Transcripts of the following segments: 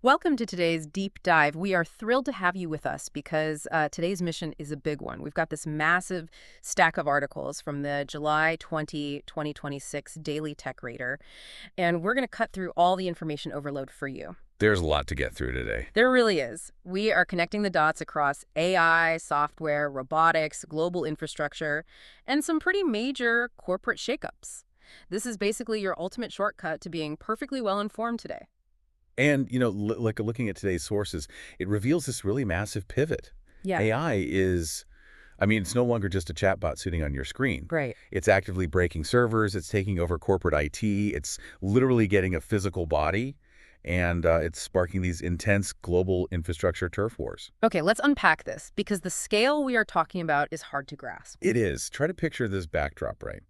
Welcome to today's deep dive. We are thrilled to have you with us because today's mission is a big one. We've got this massive stack of articles from the July 2026 Daily Tech Reader, and we're going to cut through all the information overload for you. There's a lot to get through today. There really is. We are connecting the dots across AI, software, robotics, global infrastructure, and some pretty major corporate shakeups. This is basically your ultimate shortcut to being perfectly well-informed today. And, like looking at today's sources, it reveals this really massive pivot. Yeah. AI is, it's no longer just a chatbot sitting on your screen. Right. It's actively breaking servers. It's taking over corporate IT. It's literally getting a physical body. And it's sparking these intense global infrastructure turf wars. Okay, let's unpack this, because the scale we are talking about is hard to grasp. It is. Try to picture this backdrop, right?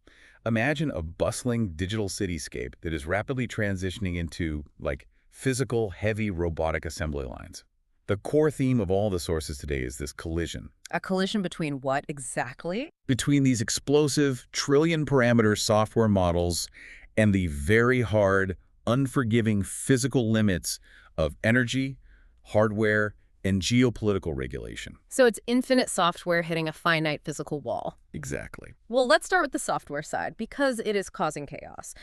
Imagine a bustling digital cityscape that is rapidly transitioning into, physical, heavy robotic assembly lines. The core theme of all the sources today is this collision. A collision between what exactly? Between these explosive, trillion-parameter software models and the very hard, unforgiving physical limits of energy, hardware, and geopolitical regulation. So it's infinite software hitting a finite physical wall. Exactly. Well, let's start with the software side, because it is causing chaos.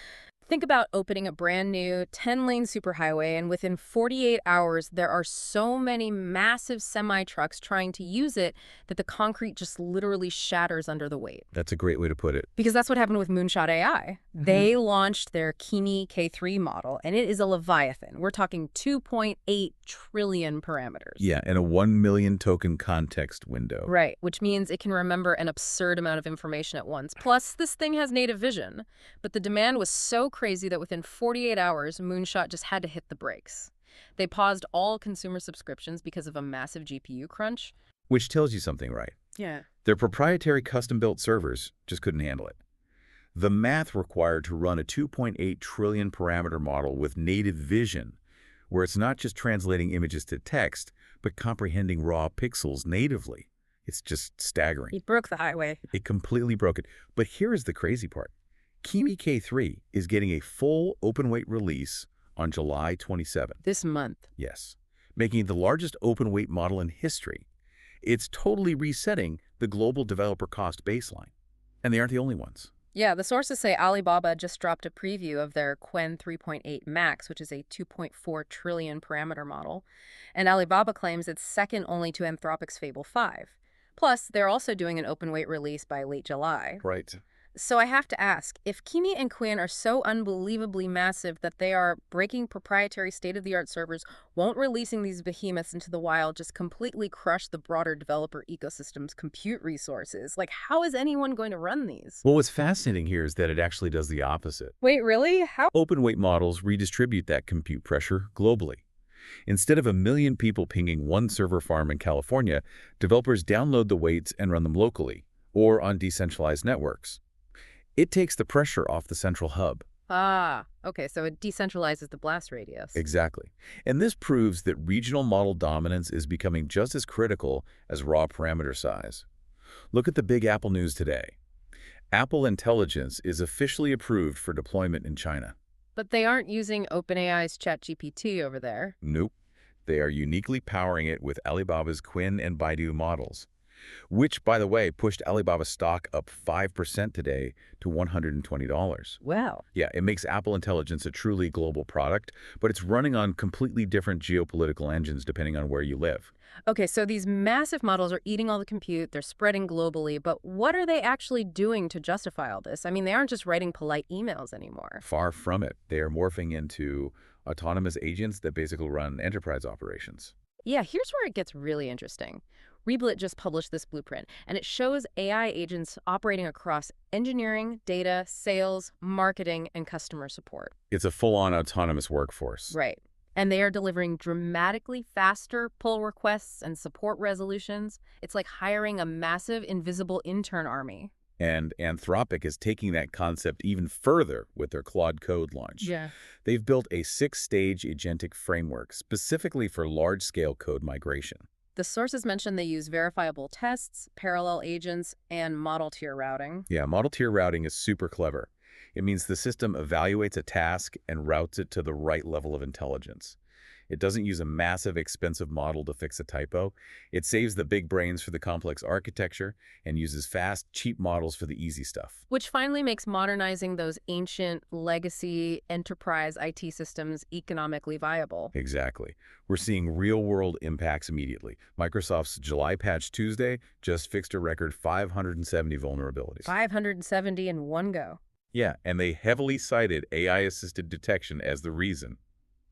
Think about opening a brand new 10-lane superhighway, and within 48 hours, there are so many massive semi-trucks trying to use it that the concrete just literally shatters under the weight. That's a great way to put it. Because that's what happened with Moonshot AI. They launched their Kimi K3 model, and it is a leviathan. We're talking 2.8 trillion parameters. Yeah, and a 1 million token context window. Right, which means it can remember an absurd amount of information at once. Plus, this thing has native vision. But the demand was so crazy that within 48 hours, Moonshot just had to hit the brakes. They paused all consumer subscriptions because of a massive GPU crunch. Which tells you something, right? Yeah. Their proprietary custom-built servers just couldn't handle it. The math required to run a 2.8 trillion parameter model with native vision, where it's not just translating images to text, but comprehending raw pixels natively. It's just staggering. It broke the highway. It completely broke it. But here is the crazy part. Kimi K3 is getting a full open-weight release on July 27th. This month. Yes, making it the largest open-weight model in history. It's totally resetting the global developer cost baseline. And they aren't the only ones. Yeah, the sources say Alibaba just dropped a preview of their Qwen 3.8 Max, which is a 2.4 trillion parameter model. And Alibaba claims it's second only to Anthropic's Fable 5. Plus, they're also doing an open-weight release by late July. Right. So I have to ask, if Kimi and Qwen are so unbelievably massive that they are breaking proprietary state-of-the-art servers, won't releasing these behemoths into the wild just completely crush the broader developer ecosystem's compute resources? How is anyone going to run these? Well, what's fascinating here is that it actually does the opposite. Wait, really? How? Open-weight models redistribute that compute pressure globally. Instead of 1 million people pinging one server farm in California, developers download the weights and run them locally, or on decentralized networks. It takes the pressure off the central hub. Ah, okay, so it decentralizes the blast radius. Exactly. And this proves that regional model dominance is becoming just as critical as raw parameter size. Look at the big Apple news today. Apple Intelligence is officially approved for deployment in China. But they aren't using OpenAI's ChatGPT over there. Nope. They are uniquely powering it with Alibaba's Qwen and Baidu models, which, by the way, pushed Alibaba's stock up 5% today to $120. Wow. Yeah, it makes Apple Intelligence a truly global product, but it's running on completely different geopolitical engines depending on where you live. Okay, so these massive models are eating all the compute, they're spreading globally, but what are they actually doing to justify all this? I mean, they aren't just writing polite emails anymore. Far from it. They are morphing into autonomous agents that basically run enterprise operations. Yeah, here's where it gets really interesting. Reblit just published this blueprint, and it shows AI agents operating across engineering, data, sales, marketing, and customer support. It's a full-on autonomous workforce. Right. And they are delivering dramatically faster pull requests and support resolutions. It's like hiring a massive invisible intern army. And Anthropic is taking that concept even further with their Claude Code launch. Yeah. They've built a 6-stage agentic framework specifically for large-scale code migration. The sources mention they use verifiable tests, parallel agents, and model tier routing. Yeah, model tier routing is super clever. It means the system evaluates a task and routes it to the right level of intelligence. It doesn't use a massive, expensive model to fix a typo. It saves the big brains for the complex architecture and uses fast, cheap models for the easy stuff. Which finally makes modernizing those ancient legacy enterprise IT systems economically viable. Exactly. We're seeing real-world impacts immediately. Microsoft's July Patch Tuesday just fixed a record 570 vulnerabilities. 570 in one go. Yeah, and they heavily cited AI-assisted detection as the reason.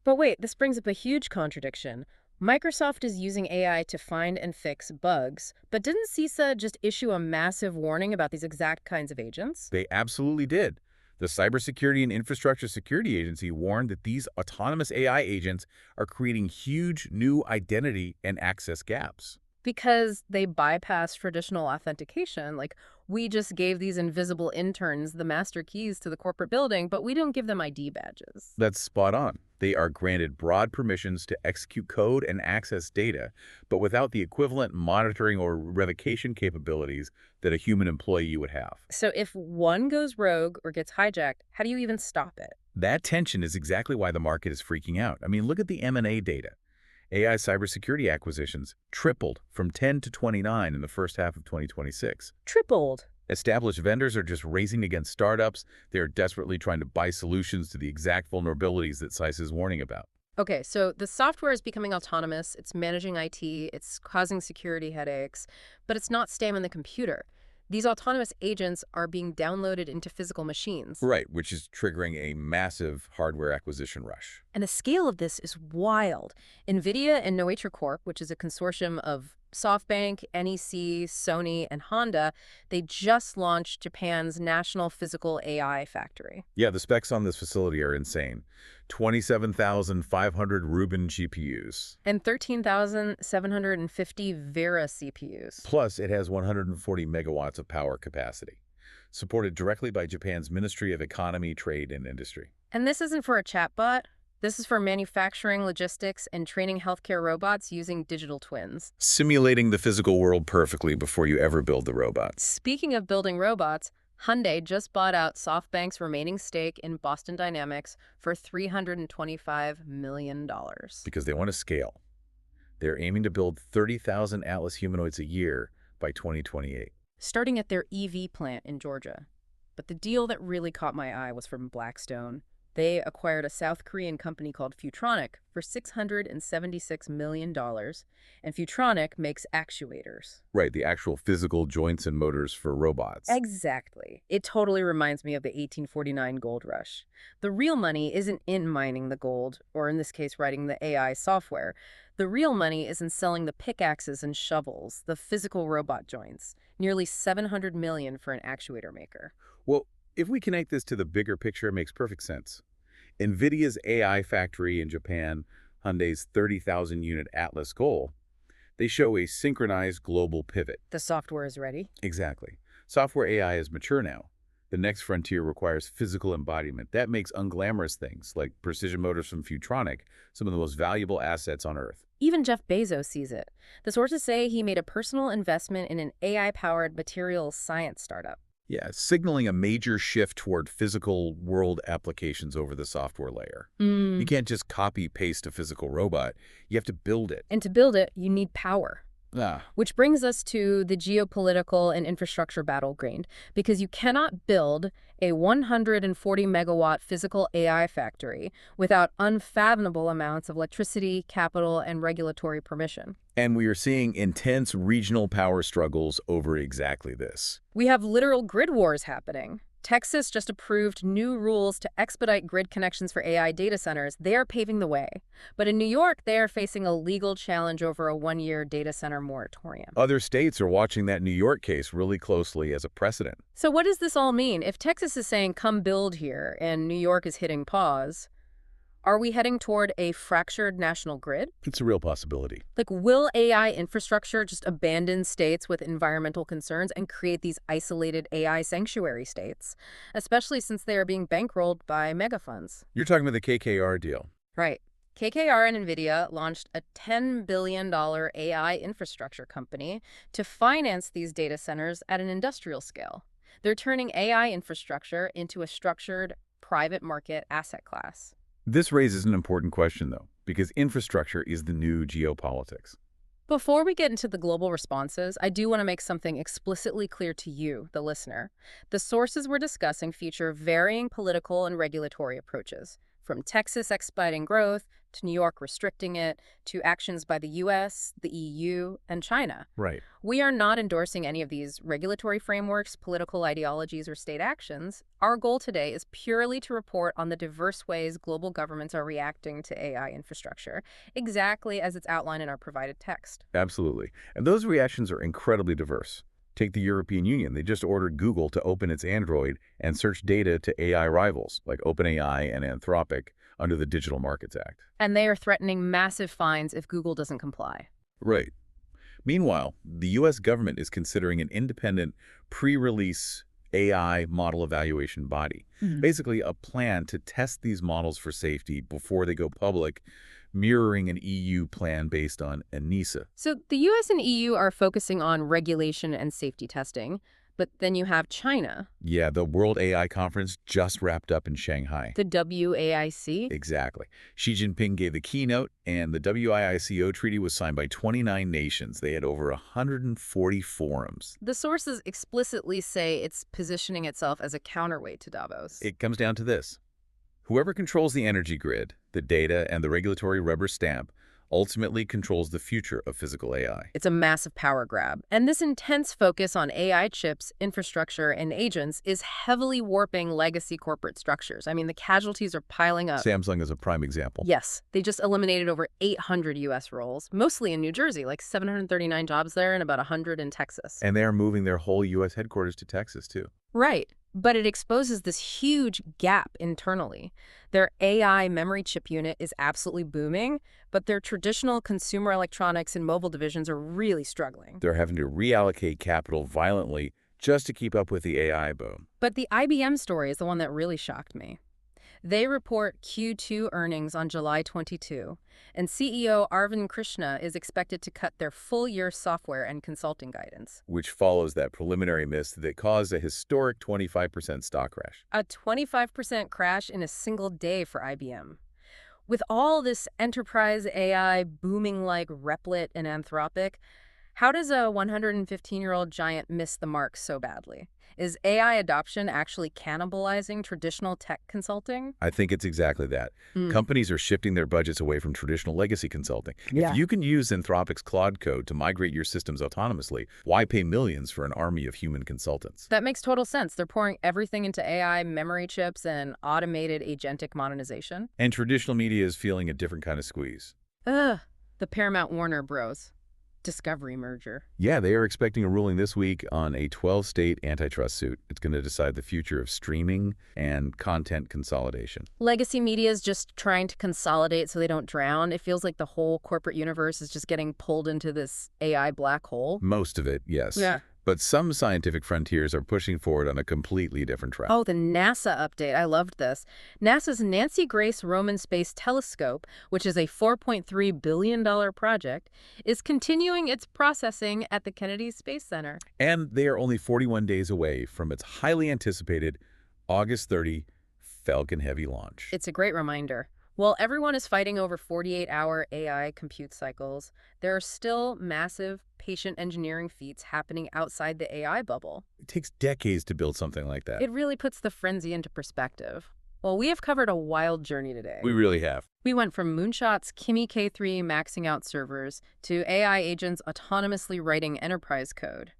But wait, this brings up a huge contradiction. Microsoft is using AI to find and fix bugs, but didn't CISA just issue a massive warning about these exact kinds of agents? They absolutely did. The Cybersecurity and Infrastructure Security Agency warned that these autonomous AI agents are creating huge new identity and access gaps. Because they bypass traditional authentication. Like, we just gave these invisible interns the master keys to the corporate building, but we don't give them ID badges. That's spot on. They are granted broad permissions to execute code and access data, but without the equivalent monitoring or revocation capabilities that a human employee would have. So if one goes rogue or gets hijacked, how do you even stop it? That tension is exactly why the market is freaking out. I mean, look at the M&A data. AI cybersecurity acquisitions tripled from 10 to 29 in the first half of 2026. Tripled. Established vendors are just racing against startups. They are desperately trying to buy solutions to the exact vulnerabilities that CISA is warning about. Okay, so the software is becoming autonomous, it's managing IT, it's causing security headaches, but it's not staying on the computer. These autonomous agents are being downloaded into physical machines. Right, which is triggering a massive hardware acquisition rush. And the scale of this is wild. NVIDIA and Noetra Corp, which is a consortium of SoftBank, NEC, Sony, and Honda, they just launched Japan's national physical AI factory. Yeah, the specs on this facility are insane. 27,500 Rubin GPUs. And 13,750 Vera CPUs. Plus, it has 140 megawatts of power capacity, supported directly by Japan's Ministry of Economy, Trade, and Industry. And this isn't for a chatbot. This is for manufacturing, logistics, and training healthcare robots using digital twins. Simulating the physical world perfectly before you ever build the robots. Speaking of building robots, Hyundai just bought out SoftBank's remaining stake in Boston Dynamics for $325 million. Because they want to scale. They're aiming to build 30,000 Atlas humanoids a year by 2028. Starting at their EV plant in Georgia. But the deal that really caught my eye was from Blackstone. They acquired a South Korean company called Futronic for $676 million, and Futronic makes actuators. Right, the actual physical joints and motors for robots. Exactly. It totally reminds me of the 1849 gold rush. The real money isn't in mining the gold, or in this case, writing the AI software. The real money is in selling the pickaxes and shovels, the physical robot joints. Nearly $700 million for an actuator maker. Well, if we connect this to the bigger picture, it makes perfect sense. NVIDIA's AI factory in Japan, Hyundai's 30,000-unit Atlas goal, they show a synchronized global pivot. The software is ready? Exactly. Software AI is mature now. The next frontier requires physical embodiment. That makes unglamorous things, like precision motors from Futronic, some of the most valuable assets on Earth. Even Jeff Bezos sees it. The sources say he made a personal investment in an AI-powered materials science startup. Yeah, signaling a major shift toward physical world applications over the software layer. You can't just copy-paste a physical robot. You have to build it. And to build it, you need power. Which brings us to the geopolitical and infrastructure battleground, because you cannot build a 140 megawatt physical AI factory without unfathomable amounts of electricity, capital, and regulatory permission. And we are seeing intense regional power struggles over exactly this. We have literal grid wars happening. Texas just approved new rules to expedite grid connections for AI data centers. They are paving the way. But in New York, they are facing a legal challenge over a one-year data center moratorium. Other states are watching that New York case really closely as a precedent. So what does this all mean? If Texas is saying, come build here, and New York is hitting pause, are we heading toward a fractured national grid? It's a real possibility. Like, will AI infrastructure just abandon states with environmental concerns and create these isolated AI sanctuary states, especially since they are being bankrolled by mega funds? You're talking about the KKR deal. Right. KKR and NVIDIA launched a $10 billion AI infrastructure company to finance these data centers at an industrial scale. They're turning AI infrastructure into a structured private market asset class. This raises an important question, though, because infrastructure is the new geopolitics. Before we get into the global responses, I do want to make something explicitly clear to you, the listener. The sources we're discussing feature varying political and regulatory approaches, from Texas expediting growth to New York restricting it, to actions by the US, the EU, and China. Right. We are not endorsing any of these regulatory frameworks, political ideologies, or state actions. Our goal today is purely to report on the diverse ways global governments are reacting to AI infrastructure, exactly as it's outlined in our provided text. Absolutely. And those reactions are incredibly diverse. Take the European Union. They just ordered Google to open its Android and search data to AI rivals like OpenAI and Anthropic under the Digital Markets Act. And they are threatening massive fines if Google doesn't comply. Right. Meanwhile, the U.S. government is considering an independent pre-release AI model evaluation body, basically a plan to test these models for safety before they go public, mirroring an EU plan based on ENISA. So the US and EU are focusing on regulation and safety testing, but then you have China. Yeah, the World AI Conference just wrapped up in Shanghai. The WAIC? Exactly. Xi Jinping gave the keynote, and the WIICO treaty was signed by 29 nations. They had over 140 forums. The sources explicitly say it's positioning itself as a counterweight to Davos. It comes down to this. Whoever controls the energy grid, the data, and the regulatory rubber stamp ultimately controls the future of physical AI. It's a massive power grab. And this intense focus on AI chips, infrastructure, and agents is heavily warping legacy corporate structures. I mean, the casualties are piling up. Samsung is a prime example. Yes, they just eliminated over 800 U.S. roles, mostly in New Jersey, like 739 jobs there and about 100 in Texas. And they are moving their whole U.S. headquarters to Texas, too. Right. But it exposes this huge gap internally. Their AI memory chip unit is absolutely booming, but their traditional consumer electronics and mobile divisions are really struggling. They're having to reallocate capital violently just to keep up with the AI boom. But the IBM story is the one that really shocked me. They report Q2 earnings on July 22, and CEO Arvind Krishna is expected to cut their full-year software and consulting guidance. Which follows that preliminary miss that caused a historic 25% stock crash. A 25% crash in a single day for IBM. With all this enterprise AI booming like Replit and Anthropic, how does a 115-year-old giant miss the mark so badly? Is AI adoption actually cannibalizing traditional tech consulting? I think it's exactly that. Companies are shifting their budgets away from traditional legacy consulting. Yeah. If you can use Anthropic's Claude Code to migrate your systems autonomously, why pay millions for an army of human consultants? That makes total sense. They're pouring everything into AI, memory chips, and automated agentic modernization. And traditional media is feeling a different kind of squeeze. Ugh, the Paramount-Warner bros. Discovery merger. Yeah, they are expecting a ruling this week on a 12-state antitrust suit. It's going to decide the future of streaming and content consolidation. Legacy media is just trying to consolidate so they don't drown. It feels like the whole corporate universe is just getting pulled into this AI black hole. Most of it, yes. Yeah. But some scientific frontiers are pushing forward on a completely different track. Oh, the NASA update. I loved this. NASA's Nancy Grace Roman Space Telescope, which is a $4.3 billion project, is continuing its processing at the Kennedy Space Center. And they are only 41 days away from its highly anticipated August 30 Falcon Heavy launch. It's a great reminder. While everyone is fighting over 48-hour AI compute cycles, there are still massive patient engineering feats happening outside the AI bubble. It takes decades to build something like that. It really puts the frenzy into perspective. Well, we have covered a wild journey today. We really have. We went from moonshots Kimi K3 maxing out servers to AI agents autonomously writing enterprise code.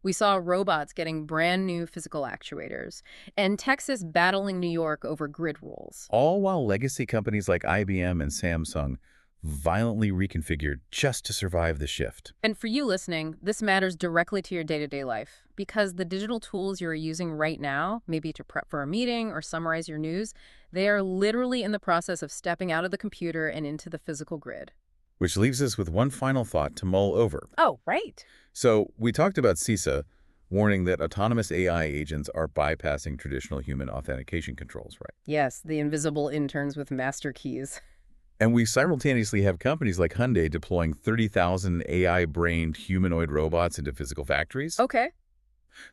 We saw robots getting brand new physical actuators, and Texas battling New York over grid rules. All while legacy companies like IBM and Samsung violently reconfigured just to survive the shift. And for you listening, this matters directly to your day-to-day life, because the digital tools you're using right now, maybe to prep for a meeting or summarize your news, they are literally in the process of stepping out of the computer and into the physical grid. Which leaves us with one final thought to mull over. Oh, right. So we talked about CISA warning that autonomous AI agents are bypassing traditional human authentication controls, right? Yes, the invisible interns with master keys. And we simultaneously have companies like Hyundai deploying 30,000 AI-brained humanoid robots into physical factories. Okay.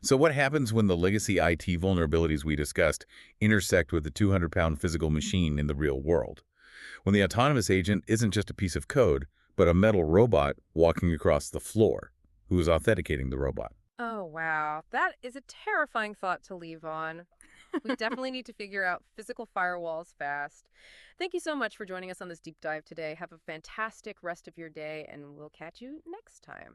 So what happens when the legacy IT vulnerabilities we discussed intersect with the 200-pound physical machine in the real world? when the autonomous agent isn't just a piece of code, but a metal robot walking across the floor who is authenticating the robot. Oh, wow. That is a terrifying thought to leave on. We definitely need to figure out physical firewalls fast. Thank you so much for joining us on this deep dive today. Have a fantastic rest of your day, and we'll catch you next time.